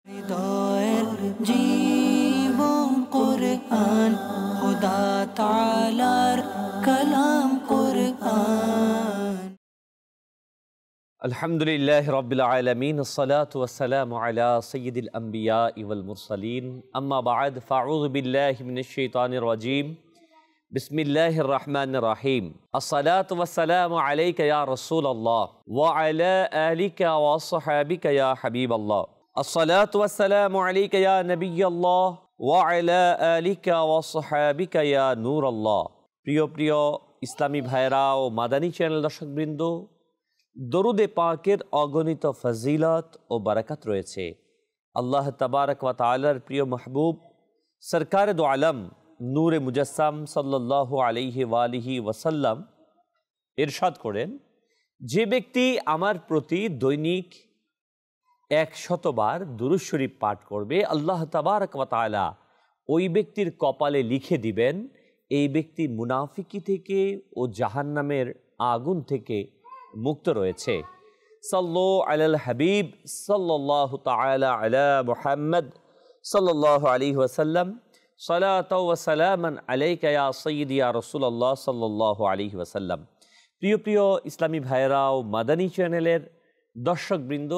হৃদয়ের জীবন কুরআন, খোদা তাআলার কালাম কুরআন। আলহামদুলিল্লাহ রাব্বিল আলামিন, আসসালাতু ওয়াসসালামু আলা সাইয়্যিদিল আম্বিয়া ওয়াল মুরসালিন, আম্মা বা'দ, ফাআউযু বিল্লাহি মিনাশ শাইতানির রাজীম। বিসমিল্লাহির রহমানির রহিম। আসসালাতু ওয়াসসালামু আলাইকা ইয়া রাসূলাল্লাহ ওয়া আলা আলিকা ওয়া আসহাবিকা ইয়া হাবিবাল্লাহ। আসসালাতু ওয়াসসালামু আলাইকা ইয়া নবিয়াল্লাহ ওয়া আলা আলিকা ওয়া আসহাবিকা ইয়া নূরাল্লাহ। প্রিয় প্রিয় ইসলামী ভাইরা ও মাদানী চ্যানেল দর্শকবৃন্দ, দরুদে পাকের অগণিত ফজিলত ও বারাকাত রয়েছে। আল্লাহ তাবারক ওয়া তাআলার প্রিয় মাহবুব সরকার দো আলম নূরে মুজাসসাম সাল্লাল্লাহু আলাইহি ওয়ালিহি ওয়াসাল্লাম ইরশাদ করেন, যে ব্যক্তি আমার প্রতি দৈনিক 100 বার দুরূদ শরীফ পাঠ করবে, আল্লাহ তাবারক ওয়া তাআলা ওই ব্যক্তির কপালে লিখে দিবেন এই ব্যক্তি মুনাফিকি থেকে ও জাহান্নামের আগুন থেকে মুক্ত রয়েছে। সাল্লু আলাল হাবিব সাল্লাল্লাহু তাআলা আলা মুহাম্মদ সাল্লাল্লাহু আলাইহি ওয়াসাল্লাম, সালাতাও ওয়া সালামান আলাইকা ইয়া সাইয়্যিদি ইয়া রাসূলুল্লাহ সাল্লাল্লাহু আলাইহি ওয়াসাল্লাম। প্রিয় প্রিয় ইসলামী ভাইরা ও মাদানী চ্যানেলের দর্শকবৃন্দ,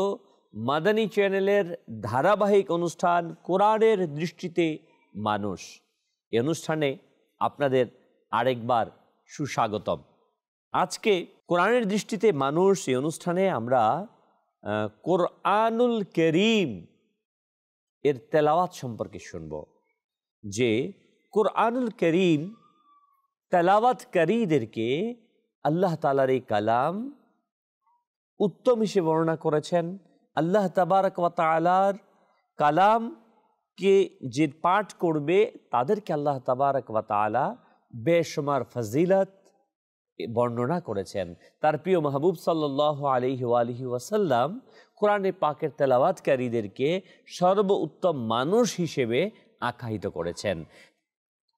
মাদানী চ্যানেলের ধারাবাহিক অনুষ্ঠান কোরআনের দৃষ্টিতে মানুষ, এই অনুষ্ঠানে আপনাদের আরেকবার সুস্বাগতম। আজকে কোরআনের দৃষ্টিতে মানুষ এই অনুষ্ঠানে আমরা কোরআনুল কারীম এর তেলাওয়াত সম্পর্কে শুনব। যে কোরআনুল কারীম তেলাওয়াতকারীদেরকে আল্লাহ তাআলার এই কালাম উত্তম হিসেবে বর্ণনা করেছেন। আল্লাহ তাবারক ওয়া তাআলার কালামকে যে পাঠ করবে তাদেরকে আল্লাহ তাবারক ওয়া তাআলা বেশুমার ফজিলত বর্ণনা করেছেন। তার প্রিয় মাহবুব সাল্লাল্লাহু আলাইহি ওয়ালিহি ওয়াসাল্লাম কোরআনে পাকের তেলাওয়াতকারীদেরকে সর্বোত্তম মানুষ হিসেবে আখ্যায়িত করেছেন।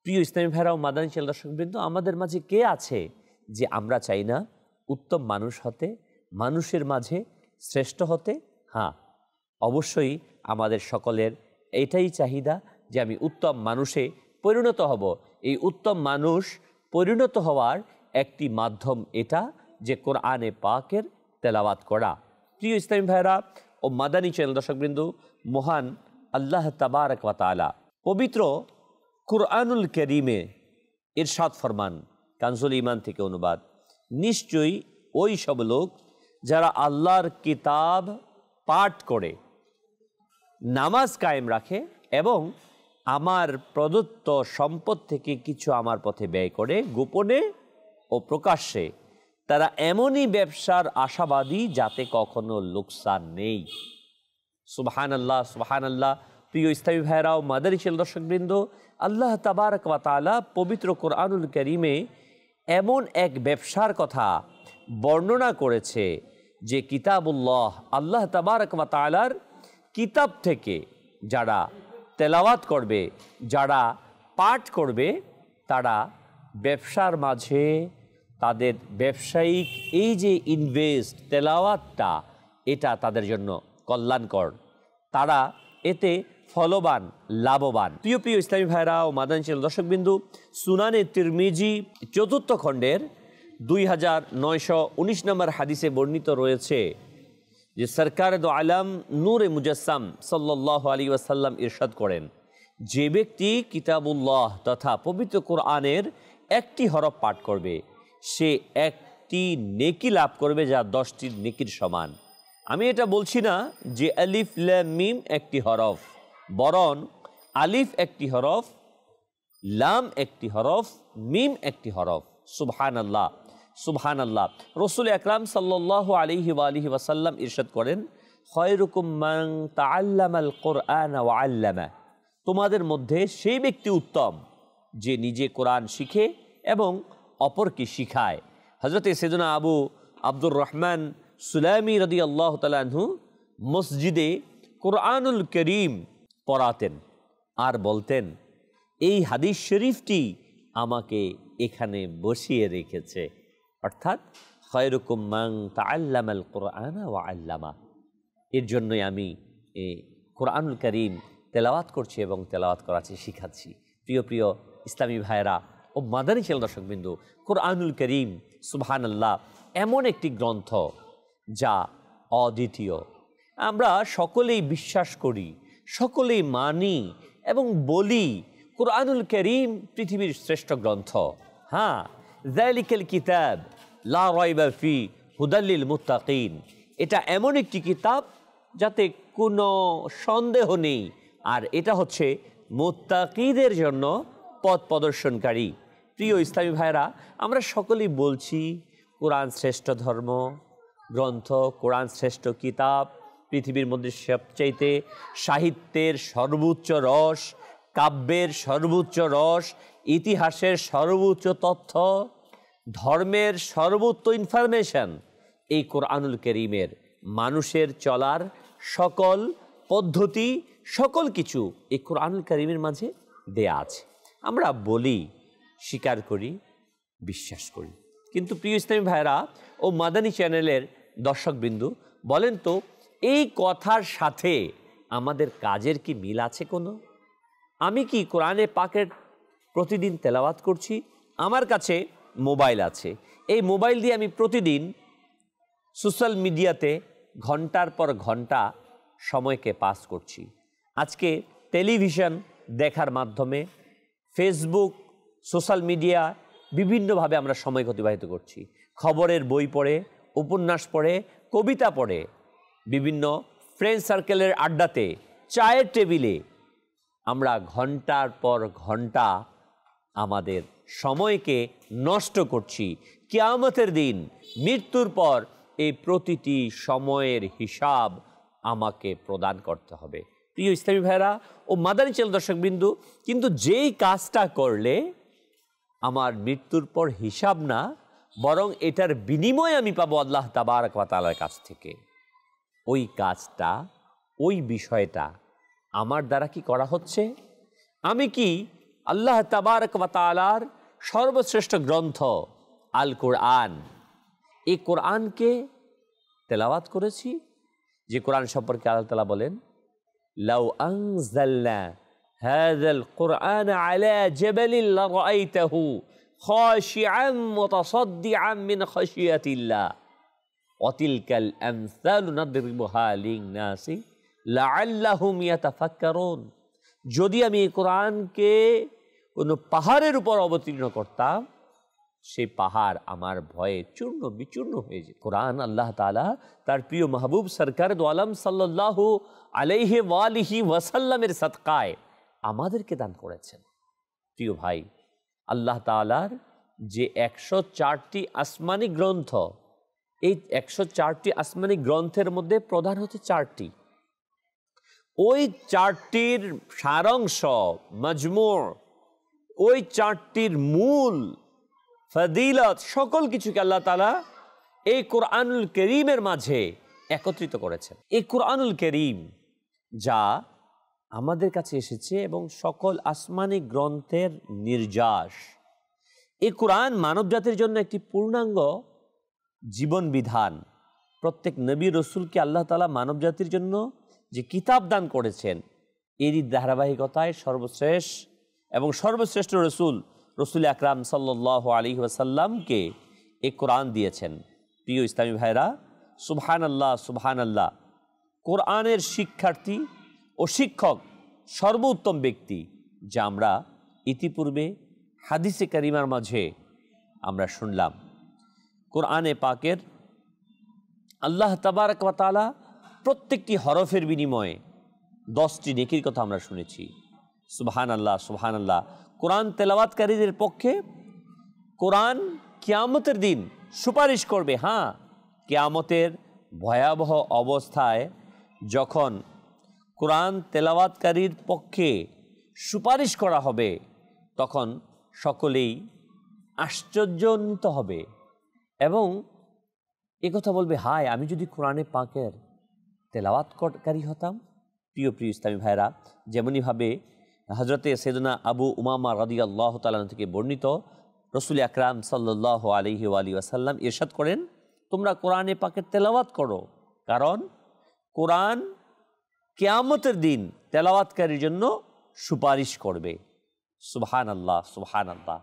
প্রিয় ইসলামী ভাইরা ও মাদানী চ্যানেল দর্শকবৃন্দ, আমাদের মাঝে কে আছে যে আমরা চাই না উত্তম মানুষ হতে, মানুষের মাঝে শ্রেষ্ঠ হতে? হ্যাঁ, অবশ্যই আমাদের সকলের এটাই চাহিদা যে আমি উত্তম মানুষে পরিণত হব। এই উত্তম মানুষ পরিণত হওয়ার একটি মাধ্যম এটা যে কোরআনে পাকের তেলাওয়াত করা। প্রিয় ইসলামী ভাইরা ও মাদানী চ্যানেল দর্শকবৃন্দ, মহান আল্লাহ তাবারক ওয়া তাআলা পবিত্র কোরআনুল কারীমে ইরশাদ ফরমান, কানজুল ঈমান থেকে অনুবাদ, নিশ্চয়ই ওই সব লোক যারা আল্লাহর কিতাব পাঠ করে, নামাজ কায়েম রাখে এবং আমার প্রদত্ত সম্পদ থেকে কিছু আমার পথে ব্যয় করে গোপনে ও প্রকাশ্যে, তারা এমনই ব্যবসার আশাবাদী যাতে কখনো লোকসান নেই। সুবহানাল্লাহ, সুবহানাল্লাহ। প্রিয় ইসলামী ভাইরা ও মাদানী চ্যানেল দর্শকবৃন্দ, আল্লাহ তাবারক ওয়া তাআলা পবিত্র কোরআনুল কারীমে এমন এক ব্যবসার কথা বর্ণনা করেছে যে কিতাবুল্লাহ, আল্লাহ তাবারক ওয়া তাআলার কিতাব থেকে যারা তেলাওয়াত করবে, যারা পাঠ করবে, তারা ব্যবসার মাঝে তাদের ব্যবসায়িক এই যে ইনভেস্ট তেলাওয়াতটা, এটা তাদের জন্য কল্যাণকর, তারা এতে ফলবান, লাভবান। প্রিয় প্রিয় ইসলামী ভাইরা ও মাদানী চ্যানেল দর্শকবিন্দু, সুনানে তিরমিজি 4th খণ্ডের 2919 নম্বর হাদিসে বর্ণিত রয়েছে যে সরকার দো আলম নূরে মুজাসসাম সাল্লাল্লাহু আলাইহি ওয়াসাল্লাম ইরশাদ করেন, যে ব্যক্তি কিতাবুল্লাহ তথা পবিত্র কোরআনের একটি হরফ পাঠ করবে, সে একটি নেকি লাভ করবে যা 10টি নেকির সমান। আমি এটা বলছি না যে আলিফ লাম মিম একটি হরফ, বরং আলিফ একটি হরফ, লাম একটি হরফ, মিম একটি হরফ। সুবহানাল্লাহ, সুবহানাল্লাহ। রাসূল আকরাম সাল্লাল্লাহু আলাইহি ওয়ালিহি ওয়াসাল্লাম ইরশাদ করেন, খায়রুকুম মান তাআল্লামাল কুরআন ওয়া আল্লামা, তোমাদের মধ্যে সেই ব্যক্তি উত্তম যে নিজে কোরআন শিখে এবং অপরকে শিখায়। হযরত সাইয়েদনা আবু আব্দুর রহমান সুলাইমি রাদিয়াল্লাহু তাআলা আনহু মসজিদে কোরআনুল কারীম পড়াতেন আর বলতেন, এই হাদিস শরীফটি আমাকে এখানে বসিয়ে রেখেছে। অর্থাৎ খায়রুকুম মান তাআল্লামাল কুরআনা ওয়া আল্লামা, এর জন্যই আমি কোরআনুল করিম তেলাওয়াত করছি এবং তেলাওয়াত করাচ্ছি, শিখাচ্ছি। প্রিয় প্রিয় ইসলামী ভাইয়েরা ও মাদানী চ্যানেল দর্শকবিন্দু, কোরআনুল করিম সুবহানাল্লাহ এমন একটি গ্রন্থ যা অদ্বিতীয়। আমরা সকলেই বিশ্বাস করি, সকলেই মানি এবং বলি কোরআনুল করিম পৃথিবীর শ্রেষ্ঠ গ্রন্থ। হ্যাঁ, যালিকাল কিতাব লা রাইবা ফি হুদাল লিল মুত্তাকিন, এটা এমন একটি কিতাব যাতে কোনো সন্দেহ নেই, আর এটা হচ্ছে মুত্তাকিদের জন্য পথ প্রদর্শনকারী। প্রিয় ইসলামী ভাইরা, আমরা সকলেই বলছি কোরআন শ্রেষ্ঠ ধর্ম গ্রন্থ, কোরআন শ্রেষ্ঠ কিতাব, পৃথিবীর মধ্যে সবচাইতে সাহিত্যের সর্বোচ্চ রস, কাব্যের সর্বোচ্চ রস, ইতিহাসের সর্বোচ্চ তথ্য, ধর্মের সর্বোচ্চ ইনফরমেশন এই কোরআনুল করিমের। মানুষের চলার সকল পদ্ধতি, সকল কিছু এই কোরআনুল করিমের মাঝে দেয়া আছে। আমরা বলি, স্বীকার করি, বিশ্বাস করি। কিন্তু প্রিয় ইসলামী ভাইরা ও মাদানী চ্যানেলের দর্শকবিন্দু, বলেন তো এই কথার সাথে আমাদের কাজের কি মিল আছে কোনো? আমি কি কোরআনে পাকের প্রতিদিন তেলাওয়াত করছি? আমার কাছে মোবাইল আছে, এই মোবাইল দিয়ে আমি প্রতিদিন সোশ্যাল মিডিয়াতে ঘন্টার পর ঘন্টা সময়কে পাস করছি। আজকে টেলিভিশন দেখার মাধ্যমে, ফেসবুক, সোশ্যাল মিডিয়া বিভিন্নভাবে আমরা সময় অতিবাহিত করছি। খবরের বই পড়ে, উপন্যাস পড়ে, কবিতা পড়ে, বিভিন্ন ফ্রেন্ড সার্কেলের আড্ডাতে, চায়ের টেবিলে আমরা ঘন্টার পর ঘন্টা আমাদের সময়কে নষ্ট করছি। কিয়ামতের দিন, মৃত্যুর পর এই প্রতিটি সময়ের হিসাব আমাকে প্রদান করতে হবে। প্রিয় ইসলামী ভাইরা ও মাদানী চ্যানেল দর্শকবিন্দু, কিন্তু যেই কাজটা করলে আমার মৃত্যুর পর হিসাব না, বরং এটার বিনিময় আমি পাবো আল্লাহ তাবারক ওয়া তাআলার কাছ থেকে, ওই কাজটা, ওই বিষয়টা আমার দ্বারা কি করা হচ্ছে? আমি কি আল্লাহ তাবারক ওয়া তাআলার সর্বশ্রেষ্ঠ গ্রন্থ আল কোরআন, এই কোরআনকে তেলাওয়াত করেছি? যে কোরআন সম্পর্কে আল্লাহ তাআলা বলেন, লাউ আনজালনা হাযাল কুরআন আলা জাবালিন লারাআইতাহু খাশিআন মুতাসাদ্দিআন মিন খাশিয়াতিল্লাহ ওয়া তিলকাল আমসালু নাদরিবুহা লিন-নাসি লাআল্লাহুম ইয়াতাফাক্কারুন। যদি আমি এই কোরআনকে কোনো পাহাড়ের উপর অবতীর্ণ করতাম, সেই পাহাড় আমার ভয়ে চূর্ণ বিচূর্ণ হয়ে যায়। কোরআন আল্লাহ তাআলা তার প্রিয় মাহবুব সরকার দো আলম সাল্লাল্লাহু আলাইহি ওয়া আলিহি ওয়াসাল্লামের সদকায় আমাদেরকে দান করেছেন। প্রিয় ভাই, আল্লাহ তাআলার যে 104টি আসমানি গ্রন্থ, এই 104টি আসমানি গ্রন্থের মধ্যে প্রধান হচ্ছে 4টি। ওই 4টির সারাংশ, মজমু', ওই 4টির মূল ফজিলত, সকল কিছুকে আল্লাহ তাআলা এই কোরআনুল করিমের মাঝে একত্রিত করেছেন। এই কোরআনুল করিম যা আমাদের কাছে এসেছে এবং সকল আসমানি গ্রন্থের নির্যাস, এই কোরআন মানব জাতির জন্য একটি পূর্ণাঙ্গ জীবন বিধান। প্রত্যেক নবী রসুলকে আল্লাহ তাআলা মানব জাতির জন্য যে কিতাব দান করেছেন, এরই ধারাবাহিকতায় সর্বশেষ এবং সর্বশ্রেষ্ঠ রসুল আকরাম সাল্লাল্লাহু আলাইহি ওয়াসাল্লামকে এই কোরআন দিয়েছেন। প্রিয় ইসলামী ভাইরা, সুবহানাল্লাহ সুবহানাল্লাহ, কোরআনের শিক্ষার্থী ও শিক্ষক সর্বোত্তম ব্যক্তি, যা আমরা ইতিপূর্বে হাদিসে কারিমার মাঝে আমরা শুনলাম। কোরআনে পাকের আল্লাহ তাবারক ওয়া তাআলা প্রত্যেকটি হরফের বিনিময়ে 10টি নেকির কথা আমরা শুনেছি। সুবহানাল্লাহ সুবহানাল্লাহ। কোরআন তেলাওয়াতকারীদের পক্ষে কোরআন কিয়ামতের দিন সুপারিশ করবে। হ্যাঁ, কিয়ামতের ভয়াবহ অবস্থায় যখন কোরআন তেলাওয়াতকারীর পক্ষে সুপারিশ করা হবে, তখন সকলেই আশ্চর্যান্বিত হবে এবং একথা বলবে, হায়, আমি যদি কোরআনে পাকের তেলাওয়াতকারী হতাম। প্রিয় প্রিয় ইসলামী ভাইরা, যেমনইভাবে হজরতে সৈয়দনা আবু উমামা রাদিয়াল্লাহু তাআলা থেকে বর্ণিত, রসুল আকরাম সাল্লাল্লাহু আলাইহি ওয়া আলিহি ওয়াসাল্লাম ইরশাদ করেন, তোমরা কোরআনে পাকের তেলাওয়াত করো, কারণ কোরআন কিয়ামতের দিন তেলাওয়াতকারীর জন্য সুপারিশ করবে। সুবহানাল্লাহ, সুবহানাল্লাহ।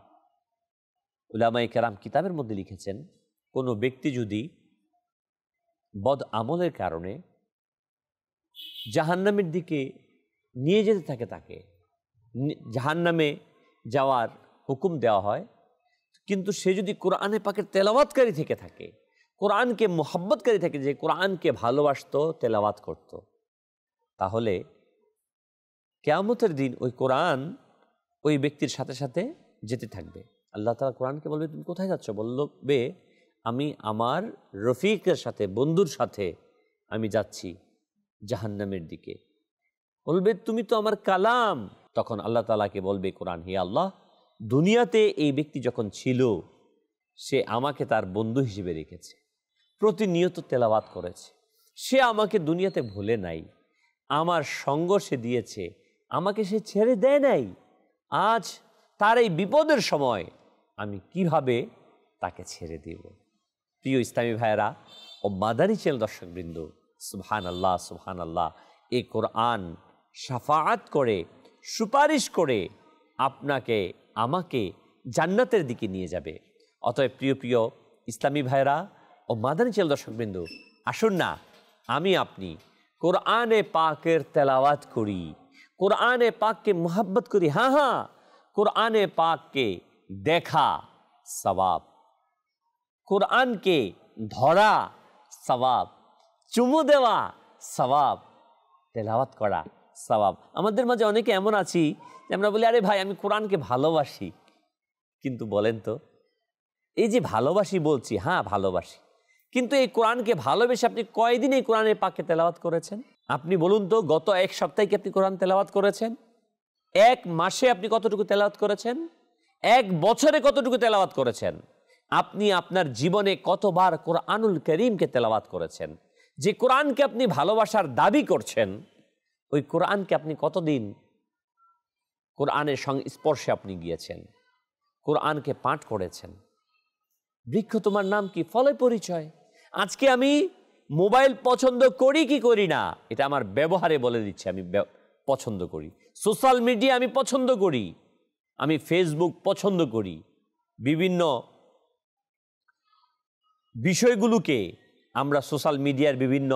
উলামায়ে কেরাম কিতাবের মধ্যে লিখেছেন, কোনো ব্যক্তি যদি বদ আমলের কারণে জাহান্নামের দিকে নিয়ে যেতে থাকে, তাকে জাহান্নামে যাওয়ার হুকুম দেওয়া হয়, কিন্তু সে যদি কোরআনে পাকের তেলাওয়াতকারী থেকে থাকে, কোরআনকে মোহাব্বতকারী থাকে, যে কোরআনকে ভালোবাসতো, তেলাওয়াত করত, তাহলে কিয়ামতের দিন ওই কোরআন ওই ব্যক্তির সাথে সাথে যেতে থাকবে। আল্লাহ তাআলা কোরআনকে বলবে, তুমি কোথায় যাচ্ছ? বলবে, আমি আমার রফিকের সাথে, বন্ধুর সাথে আমি যাচ্ছি জাহান্নামের দিকে। বলবে, তুমি তো আমার কালাম। তখন আল্লাহ তাআলাকে বলবে কোরআন, হে আল্লাহ, দুনিয়াতে এই ব্যক্তি যখন ছিল, সে আমাকে তার বন্ধু হিসেবে রেখেছে, প্রতিনিয়ত তেলাওয়াত করেছে, সে আমাকে দুনিয়াতে ভুলে নাই, আমার সঙ্গ সে দিয়েছে, আমাকে সে ছেড়ে দেয় নাই। আজ তার এই বিপদের সময় আমি কিভাবে তাকে ছেড়ে দেব? প্রিয় ইসলামী ভাইয়েরা ও মাদানী চ্যানেল দর্শকবৃন্দ, সুবহানাল্লাহ, সুবহানাল্লাহ। এই কোরআন শাফাআত করে, সুপারিশ করে আপনাকে আমাকে জান্নাতের দিকে নিয়ে যাবে। অতএব প্রিয় প্রিয় ইসলামী ভাইয়েরা ও মাদানী চ্যানেল দর্শকবৃন্দ, আসুন না আমি আপনি কোরআনে পাকের তেলাওয়াত করি, কোরআনে পাককে মোহাব্বত করি। হ্যাঁ হ্যাঁ, কোরআনে পাককে দেখা সওয়াব, কোরআনকে ধরা সওয়াব, চুমু দেওয়া সওয়াব, তেলাওয়াত করা সওয়াব। আমাদের মাঝে অনেকে এমন আছি যে আমরা বলি, আরে ভাই আমি কোরআনকে ভালোবাসি, কিন্তু বলেন তো, এই যে ভালোবাসি বলছি, হ্যাঁ ভালোবাসি, কিন্তু এই কোরআনকে ভালোবেসে আপনি কয়দিন এই কোরআনের পাকে তেলাওয়াত করেছেন? আপনি বলুন তো, গত এক সপ্তাহে কি আপনি কোরআন তেলাওয়াত করেছেন? এক মাসে আপনি কতটুকু তেলাওয়াত করেছেন? এক বছরে কতটুকু তেলাওয়াত করেছেন? আপনি আপনার জীবনে কতবার কোরআনুল কারীমকে তেলাওয়াত করেছেন? যে কোরআনকে আপনি ভালোবাসার দাবি করছেন, ওই কোরআনকে আপনি কতদিন কোরআনের সংস্পর্শে আপনি গিয়েছেন, কোরআনকে পাঠ করেছেন? বৃক্ষ তোমার নাম কি, ফলে পরিচয়। আজকে আমি মোবাইল পছন্দ করি কি করি না, এটা আমার ব্যবহারে বলে দিচ্ছে, আমি পছন্দ করি। সোশ্যাল মিডিয়া আমি পছন্দ করি, আমি ফেসবুক পছন্দ করি, বিভিন্ন বিষয়গুলোকে আমরা সোশ্যাল মিডিয়ার বিভিন্ন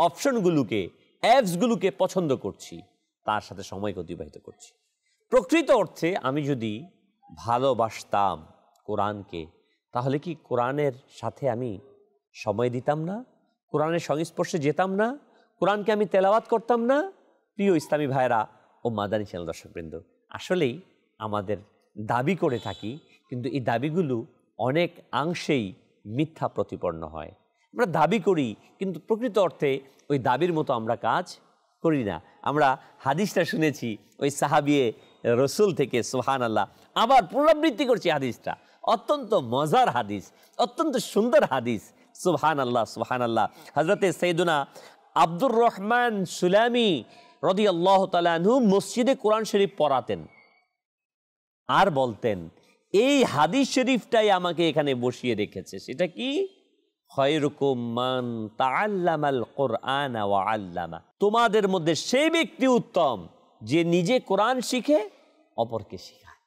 অপশনগুলোকে, অ্যাপসগুলোকে পছন্দ করছি, তার সাথে সময় অতিবাহিত করছি। প্রকৃত অর্থে আমি যদি ভালোবাসতাম কোরআনকে, তাহলে কি কোরআনের সাথে আমি সময় দিতাম না? কোরআনের সংস্পর্শে যেতাম না? কোরআনকে আমি তেলাওয়াত করতাম না? প্রিয় ইসলামী ভাইরা ও মাদানী চ্যানেল দর্শকবৃন্দ, আসলেই আমাদের দাবি করে থাকি, কিন্তু এই দাবিগুলো অনেক অংশেই মিথ্যা প্রতিপন্ন হয়। আমরা দাবি করি, কিন্তু প্রকৃত অর্থে ওই দাবির মতো আমরা কাজ করি না। আমরা হাদিসটা শুনেছি ওই সাহাবিয়ে রসুল থেকে, সুবহানাল্লাহ, আবার পুনরাবৃত্তি করছি হাদিসটা, অত্যন্ত মজার হাদিস, অত্যন্ত সুন্দর হাদিস। সুবহানাল্লাহ, সুবহানাল্লাহ। হযরতে সাইয়্যিদুনা আব্দুর রহমান সুলামি রাদিয়াল্লাহু তাআলা আনহু মসজিদে কোরআন শরীফ পড়াতেন, আর বলতেন, এই হাদিস শরীফটাই আমাকে এখানে বসিয়ে রেখেছে। সেটা কি? খায়রুকুম মান তাআল্লামাল কুরআন ওয়া আল্লামা। তোমাদের মধ্যে সেই ব্যক্তি উত্তম যে নিজে কোরআন শিখে অপরকে শেখায়।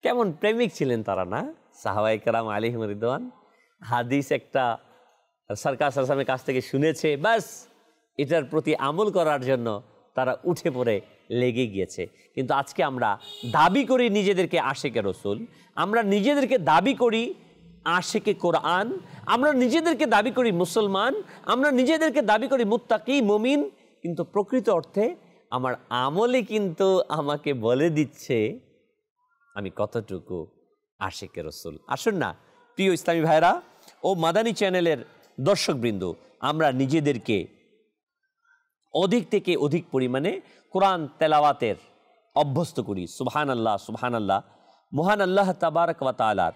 কেমন প্রেমিক ছিলেন তারা, না? সাহাবায়ে কেরাম আলাইহিম রিদওয়ান। হাদিস একটা সরকার সাল্লাল্লাহু কাছ থেকে শুনেছে, বাস এটার প্রতি আমল করার জন্য তারা উঠে পড়ে লেগে গিয়েছে। কিন্তু আজকে আমরা দাবি করি নিজেদেরকে আশিকে রসুল, আমরা নিজেদেরকে দাবি করি আশিকে কোরআন, আমরা নিজেদেরকে দাবি করি মুসলমান, আমরা নিজেদেরকে দাবি করি মুত্তাকি, মুমিন, কিন্তু প্রকৃত অর্থে আমার আমলে কিন্তু আমাকে বলে দিচ্ছে আমি কতটুকু আশিকে রসুল। আসুন না প্রিয় ইসলামী ভাইরা ও মাদানী চ্যানেলের দর্শকবৃন্দ, আমরা নিজেদেরকে অধিক থেকে অধিক পরিমাণে কোরআন তেলাওয়াতের অভ্যস্ত করি। সুবহানাল্লাহ, সুবহানাল্লাহ। মহান আল্লাহ তাবারক ওয়া তাআলার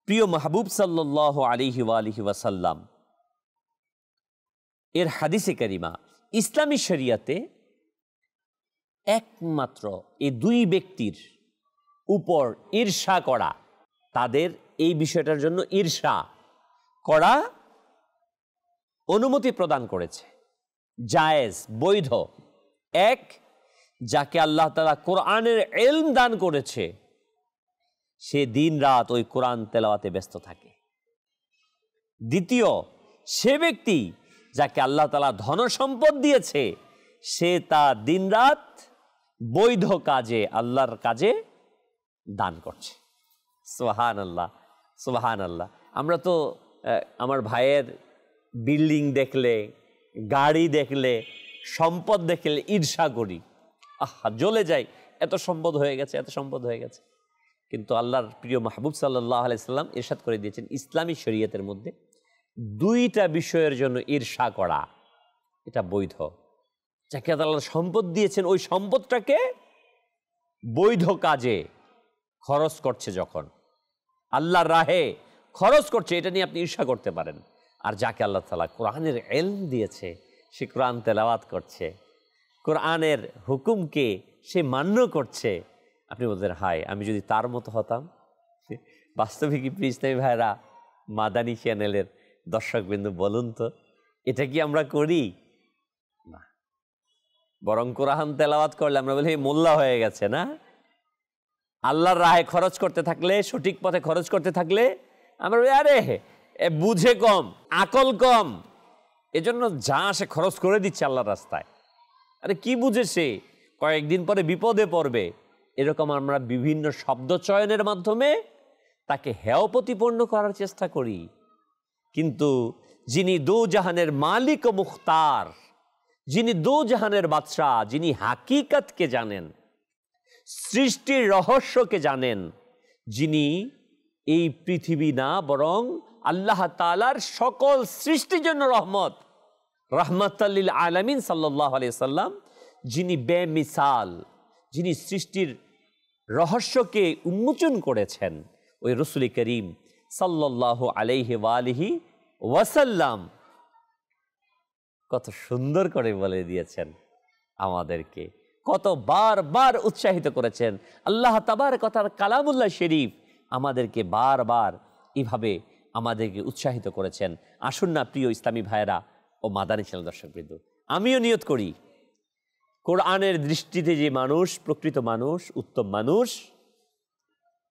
প্রিয় মাহবুব সাল্লাল্লাহু আলাইহি ওয়া আলিহি ওয়াসাল্লাম এর হাদিসে কারিমা, ইসলামী শরিয়াতে একমাত্র এই দুই ব্যক্তির উপর ঈর্ষা করা, তাদের এই বিষয়টার জন্য ঈর্ষা করা অনুমতি প্রদান করেছে। জায়েজ, বৈধ। এক, যাকে আল্লাহ তাআলা কোরআনের ইলম দান করেছে সে দিন রাত ওই কোরআন তেলাওয়াতে ব্যস্ত থাকে। দ্বিতীয়, সে ব্যক্তি যাকে আল্লাহ তাআলা ধন সম্পদ দিয়েছে সে তা দিন রাত বৈধ কাজে, আল্লাহর কাজে দান করছে। সুবহানাল্লাহ, সুবহানাল্লাহ। আমরা তো আমার ভাইয়ের বিল্ডিং দেখলে, গাড়ি দেখলে, সম্পদ দেখলে ঈর্ষা করি, আহা জ্বলে যাই, এত সম্পদ হয়ে গেছে, এত সম্পদ হয়ে গেছে। কিন্তু আল্লাহর প্রিয় মাহবুব সাল্লাল্লাহু আলাইহি সাল্লাম ইরশাদ করে দিয়েছেন ইসলামী শরীয়তের মধ্যে দুইটা বিষয়ের জন্য ঈর্ষা করা এটা বৈধ। যাকে আল্লাহ সম্পদ দিয়েছেন ওই সম্পদটাকে বৈধ কাজে খরচ করছে, যখন আল্লাহর রাহে খরচ করছে, এটা নিয়ে আপনি ঈর্ষা করতে পারেন। আর যাকে আল্লাহ তাআলা কোরআনের ইলম দিয়েছে সে কোরআন তেলাওয়াত করছে, কোরআনের হুকুমকে সে মান্য করছে, আপনি বলতেন হায় আমি যদি তার মতো হতাম। বাস্তবিক ইসলামী ভাইরা, মাদানী চ্যানেলের দর্শকবৃন্দ বলুন তো এটা কি আমরা করি? না, বরং কোরআন তেলাওয়াত করলে আমরা বলি মোল্লা হয়ে গেছে না। আল্লাহর রাহে খরচ করতে থাকলে, সঠিক পথে খরচ করতে থাকলে আমরা বলি আরে বুঝে কম, আকল কম, এজন্য যা সে খরচ করে দিচ্ছে আল্লাহর রাস্তায়। আরে কি বুঝেছে, কয়েকদিন পরে বিপদে পড়বে। এরকম আমরা বিভিন্ন শব্দ চয়নের মাধ্যমে তাকে হেয় প্রতিপন্ন করার চেষ্টা করি। কিন্তু যিনি দো জাহানের মালিক ও মুখতার, যিনি দো জাহানের বাদশাহ, যিনি হাকিকতকে জানেন, সৃষ্টির রহস্যকে জানেন, যিনি এই পৃথিবী না বরং আল্লাহ তাআলার সকল সৃষ্টির জন্য রহমত, রাহমাতাল লিল আলামিন সাল্লাল্লাহু আলাইহি সাল্লাম, যিনি বেমিসাল, যিনি সৃষ্টির রহস্যকে উন্মোচন করেছেন, ওই রাসূল করিম সাল্লাল্লাহু আলাইহি ওয়া আলিহি ওয়াসাল্লাম কত সুন্দর করে বলে দিয়েছেন আমাদেরকে, কত বারবার উৎসাহিত করেছেন। আল্লাহ তাবারক ওয়া তাআলা কালামুল্লাহ শরীফ আমাদেরকে বারবার এভাবে আমাদেরকে উৎসাহিত করেছেন। আসুন না প্রিয় ইসলামী ভাইয়েরা ও মাদানী চ্যানেল দর্শকবৃন্দ, আমিও নিয়ত করি কোরআনের দৃষ্টিতে যে মানুষ প্রকৃত মানুষ, উত্তম মানুষ,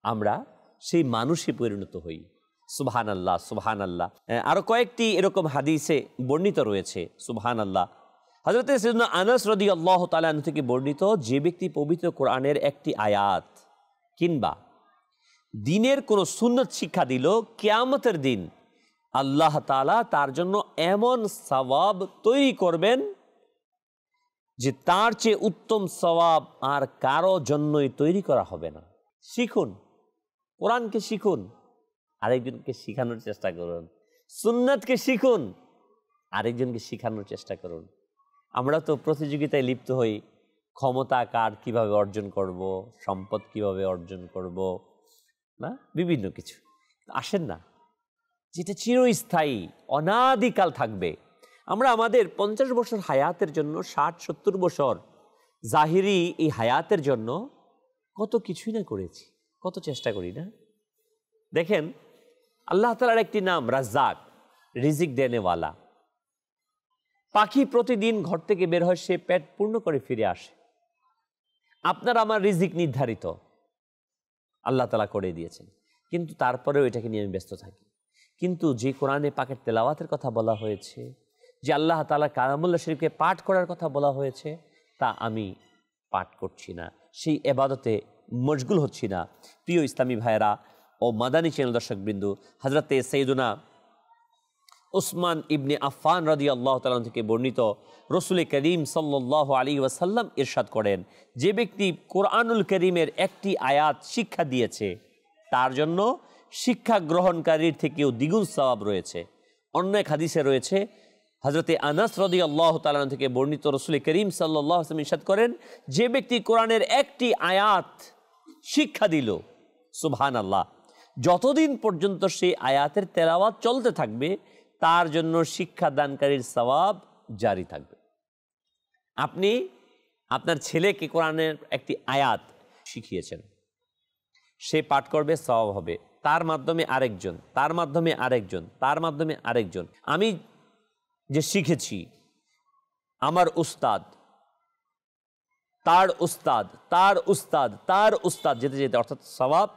আমরা সেই মানুষে পরিণত হই। সুবহানাল্লাহ, সুবহানাল্লাহ। আরো কয়েকটি এরকম হাদিসে বর্ণিত রয়েছে সুবহানাল্লাহ। হযরত সাইয়্যিদনা আনাস রাদিয়াল্লাহু তাআলা আনহু থেকে বর্ণিত, যে ব্যক্তি পবিত্র কোরআনের একটি আয়াত কিংবা দিনের কোন সুন্নত শিক্ষা দিল, কিয়ামতের দিন আল্লাহ তাআলা তার জন্য এমন সওয়াব তৈরি করবেন যে তার চেয়ে উত্তম সওয়াব আর কারো জন্যই তৈরি করা হবে না। শিখুন, কোরআনকে শিখুন, আরেকজনকে শিখানোর চেষ্টা করুন। সুন্নাতকে শিখুন, আরেকজনকে শিখানোর চেষ্টা করুন। আমরা তো প্রতিযোগিতায় লিপ্ত হই, ক্ষমতা কার কিভাবে অর্জন করব, সম্পদ কিভাবে অর্জন করব, না বিভিন্ন কিছু। আসেন না, যেটা চিরস্থায়ী অনাদিকাল থাকবে। আমরা আমাদের 50 বছর হায়াতের জন্য, 60-70 বছর জাহিরি এই হায়াতের জন্য কত কিছুই না করেছি, কত চেষ্টা করি না। দেখেন আল্লাহ তাআলার একটি নাম রাজ্জাক, রিজিক দেনেওয়ালা। পাখি প্রতিদিন ঘর থেকে বের হয়, সে পেট পূর্ণ করে ফিরে আসে। আপনার আমার রিজিক নির্ধারিত, আল্লাহ তাআলা করে দিয়েছেন, কিন্তু তারপরেও এটাকে নিয়ে আমি ব্যস্ত থাকি। কিন্তু যে কোরআনে পাকের তেলাওয়াতের কথা বলা হয়েছে, যে আল্লাহ তাআলা কালামুল্লাহ শরীফকে পাঠ করার কথা বলা হয়েছে, তা আমি পাঠ করছি না, সেই ইবাদতে মশগুল হচ্ছি না। প্রিয় ইসলামী ভাইয়েরা ও মাদানী চ্যানেল দর্শকবৃন্দ, হযরতে সাইয়্যিদুনা উসমান ইবনে আফফান রাদিয়াল্লাহু তাআলা থেকে বর্ণিত, রাসূল করিম সাল্লাল্লাহু আলাইহি ওয়াসাল্লাম ইরশাদ করেন, যে ব্যক্তি কোরআনুল কারীমের একটি আয়াত শিক্ষা দিয়েছে তার জন্য শিক্ষা গ্রহণকারীর থেকেও দ্বিগুণ সওয়াব রয়েছে। অন্য এক হাদিসে রয়েছে, হযরতে আনাস রাদিয়াল্লাহু তাআলা থেকে বর্ণিত, রাসূল করিম সাল্লাল্লাহু আলাইহি ওয়াসাল্লাম ইরশাদ করেন, যে ব্যক্তি কোরআনের একটি আয়াত শিক্ষা দিল, সুবহানাল্লাহ, যতদিন পর্যন্ত সেই আয়াতের তেলাওয়াত চলতে থাকবে তার জন্য শিক্ষাদানকারীর সওয়াব জারি থাকবে। আপনি আপনার ছেলেকে কোরআনের একটি আয়াত শিখিয়েছেন, সে পাঠ করবে, সওয়াব হবে, তার মাধ্যমে আরেকজন, তার মাধ্যমে আরেকজন, তার মাধ্যমে আরেকজন। আমি যে শিখেছি, আমার উস্তাদ, তার উস্তাদ, তার উস্তাদ, তার উস্তাদ, যেতে যেতে, অর্থাৎ সওয়াব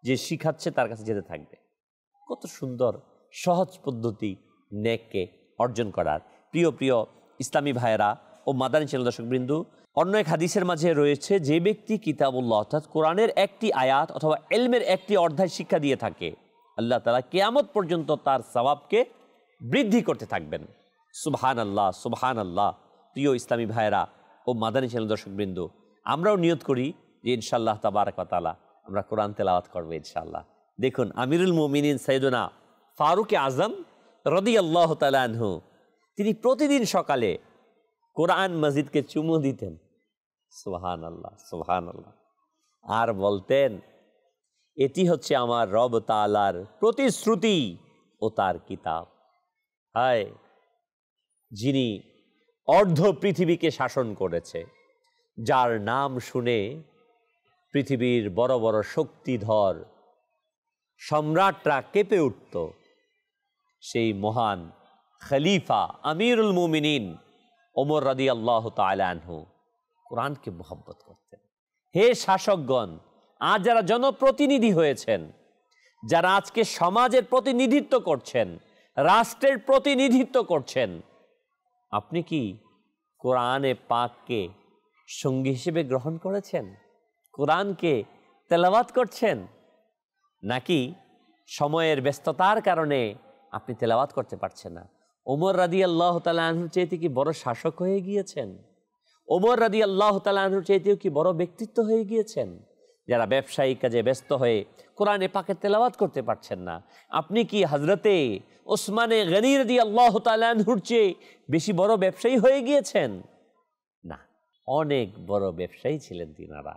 যে শিখাচ্ছে তার কাছে যেতে থাকবে। কত সুন্দর সহজ পদ্ধতি নেককে অর্জন করার। প্রিয় প্রিয় ইসলামী ভাইয়েরা ও মাদানী চ্যানেল দর্শকবৃন্দু, অন্য এক হাদিসের মাঝে রয়েছে, যে ব্যক্তি কিতাবুল্লাহ অর্থাৎ কোরআনের একটি আয়াত অথবা ইলমের একটি অধ্যায় শিক্ষা দিয়ে থাকে, আল্লাহ তাআলা কিয়ামত পর্যন্ত তার সওয়াবকে বৃদ্ধি করতে থাকবেন। সুবহানাল্লাহ, সুবহানাল্লাহ। প্রিয় ইসলামী ভাইয়েরা ও মাদানী চ্যানেল দর্শকবৃন্দু, আমরাও নিয়ত করি যে ইনশাআল্লাহ তাবারাক ওয়া তাআলা আমরা কোরআন তেলাওয়াত করবো ইনশাআল্লাহ। দেখুন, আমিরুল মুমিনিন সাইয়েদুনা ফারুক আজম রাদিয়াল্লাহু তাআলা আনহু, তিনি প্রতিদিন সকালে কোরআন মজিদকে চুমু দিতেন। সুবহানাল্লাহ, সুবহানাল্লাহ। আর বলতেন, এটি হচ্ছে আমার রব তাআলার প্রতিশ্রুতি ও তার কিতাব। হায়, যিনি অর্ধ পৃথিবীকে শাসন করেছে, যার নাম শুনে পৃথিবীর বড় বড় শক্তিধর সম্রাটরা কেঁপে উঠত, সেই মহান খলিফা আমিরুল মুমিনিন ওমর রাদিয়াল্লাহু তাআলা আনহু কোরআনকে মহব্বত করতেন। হে শাসকগণ, আজ যারা জনপ্রতিনিধি হয়েছেন, যারা আজকে সমাজের প্রতিনিধিত্ব করছেন, রাষ্ট্রের প্রতিনিধিত্ব করছেন, আপনি কি কোরআনে পাককে সঙ্গী হিসেবে গ্রহণ করেছেন? কোরআনকে তেলাওয়াত করছেন? নাকি সময়ের ব্যস্ততার কারণে আপনি তেলাওয়াত করতে পারছেন না? ওমর রাদিয়াল্লাহু তাআলা আনহুর চাইতে কি বড় শাসক হয়ে গিয়েছেন? ওমর রাদিয়াল্লাহু তাআলা আনহুর চাইতেও কি বড় ব্যক্তিত্ব হয়ে গিয়েছেন? যারা ব্যবসায়িক কাজে ব্যস্ত হয়ে কোরআনে পাকের তেলাওয়াত করতে পারছেন না, আপনি কি হযরতে ওসমানে গনি রাদিয়াল্লাহু তাআলা আনহুর চেয়ে বেশি বড় ব্যবসায়ী হয়ে গিয়েছেন? না, অনেক বড় ব্যবসায়ী ছিলেন তিনারা।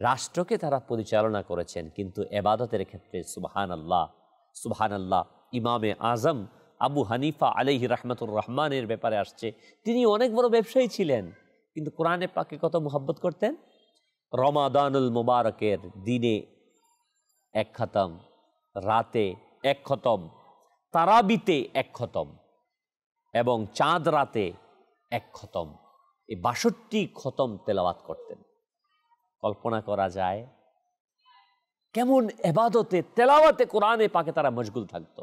রাষ্ট্রকে তারা পরিচালনা করেছেন, কিন্তু এবাদতের ক্ষেত্রে সুবহানাল্লাহ, সুবহানাল্লাহ। ইমামে আজম আবু হানিফা আলাইহি রাহমাতুর রহমানের ব্যাপারে আসছে, তিনি অনেক বড় ব্যবসায়ী ছিলেন, কিন্তু কোরআনে পাকে কত মুহাব্বত করতেন। রমাদানুল মুবারকের দিনে এক খতম, রাতে এক খতম, তারাবিতে এক খতম এবং চাঁদ রাতে এক খতম, এই ৬২ খতম তেলাওয়াত করতেন। কল্পনা করা যায় কেমন এবাদতে, তেলাওয়াতে কোরআনে পাকে তারা মশগুল থাকতো।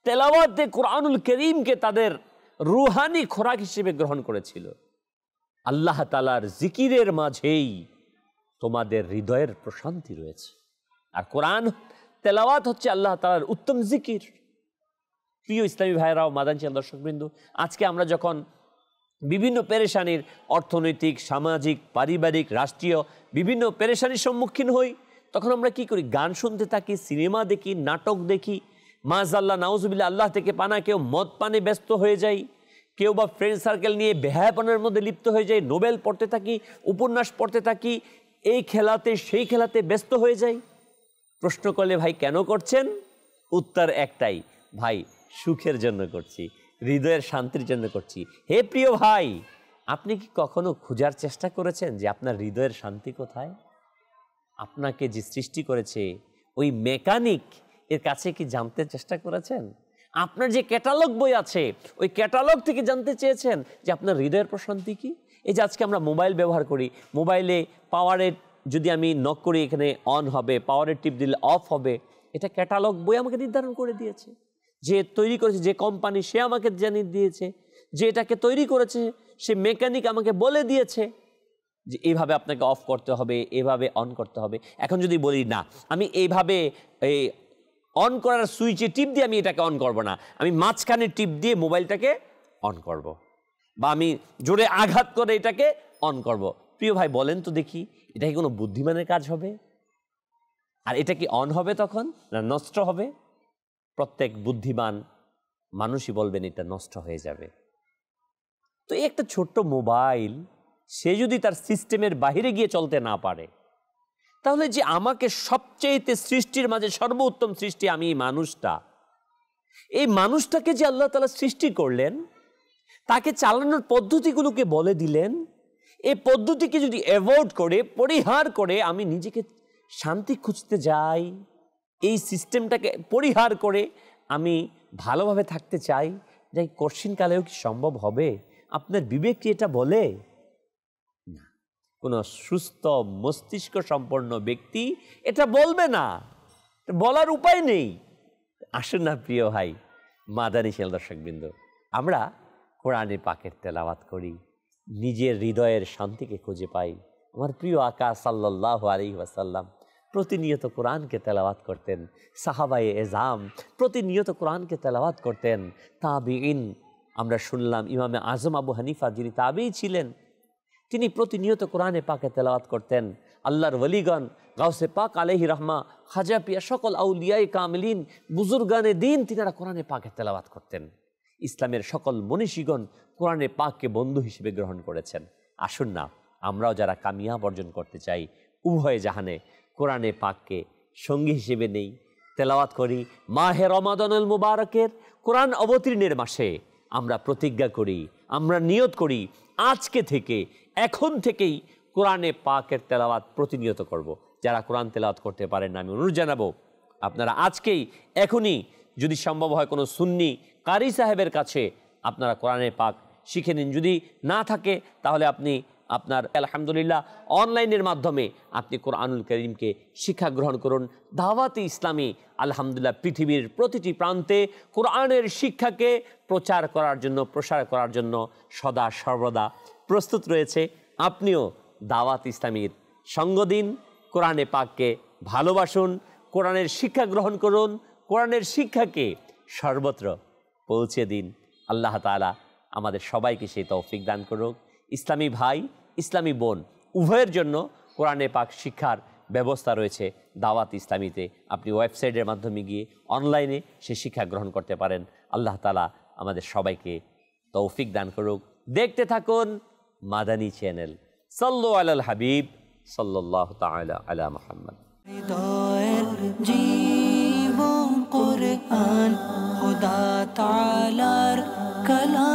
তেলাওয়াতে কোরআনুল করিমকে তাদের রুহানি খোরাক হিসেবে গ্রহণ করেছিল। আল্লাহ তাআলার জিকিরের মাঝেই তোমাদের হৃদয়ের প্রশান্তি রয়েছে। আর কোরআন তেলাওয়াত হচ্ছে আল্লাহ তাআলার উত্তম জিকির। প্রিয় ইসলামী ভাইরাও, মাদানী চ্যানেল দর্শকবৃন্দ, আজকে আমরা যখন বিভিন্ন পেরেশানির, অর্থনৈতিক, সামাজিক, পারিবারিক, রাষ্ট্রীয় বিভিন্ন পেরেশানির সম্মুখীন হই, তখন আমরা কি করি? গান শুনতে থাকি, সিনেমা দেখি, নাটক দেখি, মাযআল্লাহ নাউজুবিল্লাহ, আল্লাহ থেকে পানা। কেউ মদ পানে ব্যস্ত হয়ে যায়, কেউ বা ফ্রেন্ড সার্কেল নিয়ে বেহায়াপনার মধ্যে লিপ্ত হয়ে যায়, নোবেল পড়তে থাকি, উপন্যাস পড়তে থাকি, এই খেলাতে সেই খেলাতে ব্যস্ত হয়ে যাই। প্রশ্ন করলে, ভাই কেন করছেন? উত্তর একটাই, ভাই সুখের জন্য করছি, হৃদয়ের শান্তির জন্য করছি। হে প্রিয় ভাই, আপনি কি কখনো খোঁজার চেষ্টা করেছেন যে আপনার হৃদয়ের শান্তি কোথায়? আপনাকে যে সৃষ্টি করেছে ওই মেকানিক এর কাছে কি জানতে চেষ্টা করেছেন? আপনার যে ক্যাটালগ বই আছে, ওই ক্যাটালগ থেকে জানতে চেয়েছেন যে আপনার হৃদয়ের প্রশান্তি কি? এই যে আজকে আমরা মোবাইল ব্যবহার করি, মোবাইলে পাওয়ারের যদি আমি নক করি, এখানে অন হবে, পাওয়ারের টিপ দিলে অফ হবে, এটা ক্যাটালগ বই আমাকে নির্ধারণ করে দিয়েছে। যে তৈরি করেছে, যে কোম্পানি, সে আমাকে জানিয়ে দিয়েছে। যে এটাকে তৈরি করেছে, সে মেকানিক আমাকে বলে দিয়েছে যে এইভাবে আপনাকে অফ করতে হবে, এভাবে অন করতে হবে। এখন যদি বলি না, আমি এইভাবে এই অন করার সুইচে টিপ দিয়ে আমি এটাকে অন করব না, আমি মাঝখানে টিপ দিয়ে মোবাইলটাকে অন করব, বা আমি জোরে আঘাত করে এটাকে অন করব। প্রিয় ভাই বলেন তো দেখি, এটা কি কোনো বুদ্ধিমানের কাজ হবে? আর এটা কি অন হবে তখন, না নষ্ট হবে? প্রত্যেক বুদ্ধিমান মানুষই বলবেন এটা নষ্ট হয়ে যাবে। তো একটা ছোট্ট মোবাইল, সে যদি তার সিস্টেমের বাহিরে গিয়ে চলতে না পারে, তাহলে যে আমাকে সবচেয়ে সৃষ্টির মাঝে সর্বোত্তম সৃষ্টি, আমি এই মানুষটা, এই মানুষটাকে যে আল্লাহ তাআলা সৃষ্টি করলেন, তাকে চালানোর পদ্ধতিগুলোকে বলে দিলেন, এই পদ্ধতিকে যদি অ্যাভয়েড করে, পরিহার করে আমি নিজেকে শান্তি খুঁজতে যাই, এই সিস্টেমটাকে পরিহার করে আমি ভালোভাবে থাকতে চাই, যাই কঠিনকালেও কি সম্ভব হবে? আপনার বিবেক কি এটা বলে? না, কোনো সুস্থ মস্তিষ্ক সম্পন্ন ব্যক্তি এটা বলবে না, বলার উপায় নেই। আসুন না প্রিয় ভাই মাদানী শেল দর্শকবৃন্দ, আমরা কোরআনে পাকের তেলাওয়াত করি, নিজের হৃদয়ের শান্তিকে খুঁজে পাই। আমার প্রিয় আকা সাল্লাল্লাহু আলাইহি ওয়াসাল্লাম প্রতিনিয়ত কোরআনকে তেলাওয়াত করতেন, সাহাবায়ে এজাম প্রতিনিয়ত কোরআনকে তেলাওয়াত করতেন, তাবিঈন আমরা শুনলাম ইমামে আজম আবু হানিফা যিনি তাবিঈ ছিলেন, তিনি প্রতিনিয়ত কোরআনে পাকে তেলাওয়াত করতেন। আল্লাহর ওলিগণ গাউসে পাক আলাইহি রহমা, খাজা পিয়া, সকল আউলিয়ায়ে কামিলিন, বুজুর্গানে দিন তিনারা কোরআনে পাকে তেলাওয়াত করতেন। ইসলামের সকল মনীষীগণ কোরআনে পাককে বন্ধু হিসেবে গ্রহণ করেছেন। আসুন না আমরাও যারা কামিয়াব অর্জন করতে চাই উভয় জাহানে কোরআনে পাককে সঙ্গী হিসেবে নেই, তেলাওয়াত করি। মাহে রমাদানুল মুবারকের কোরআন অবতীর্ণের মাসে আমরা প্রতিজ্ঞা করি, আমরা নিয়ত করি, আজকে থেকে এখন থেকেই কোরআনে পাকের তেলাওয়াত প্রতিনিয়ত করব। যারা কোরআন তেলাওয়াত করতে পারেন না, আমি অনুরোধ জানাবো আপনারা আজকেই এখনই যদি সম্ভব হয় কোনো সুন্নি কারি সাহেবের কাছে আপনারা কোরআনে পাক শিখে নিন। যদি না থাকে তাহলে আপনি আপনার আলহামদুলিল্লাহ অনলাইনের মাধ্যমে আপনি কোরআনুল কারীমকে শিক্ষা গ্রহণ করুন। দাওয়াতে ইসলামী আলহামদুলিল্লাহ পৃথিবীর প্রতিটি প্রান্তে কোরআনের শিক্ষাকে প্রচার করার জন্য, প্রসার করার জন্য সদা সর্বদা প্রস্তুত রয়েছে। আপনিও দাওয়াত ইসলামীর সঙ্গ দিন, কোরআনে পাককে ভালোবাসুন, কোরআনের শিক্ষা গ্রহণ করুন, কোরআনের শিক্ষাকে সর্বত্র পৌঁছে দিন। আল্লাহ তাআলা আমাদের সবাইকে সেই তৌফিক দান করুক। ইসলামী ভাই, ইসলামী বোন উভয়ের জন্য কোরআনে পাক শিক্ষার ব্যবস্থা রয়েছে দাওয়াত ইসলামীতে। আপনি ওয়েবসাইটের মাধ্যমে গিয়ে অনলাইনে সে শিক্ষা গ্রহণ করতে পারেন। আল্লাহ তাআলা আমাদের সবাইকে তৌফিক দান করুক। দেখতে থাকুন মাদানী চ্যানেল। সাল্লু আলাল হাবিব সাল্লাল্লাহু তাআলা আলা মুহাম্মদ। হৃদয়ের জীবন কোরআন, খোদা তাআলার কালাম।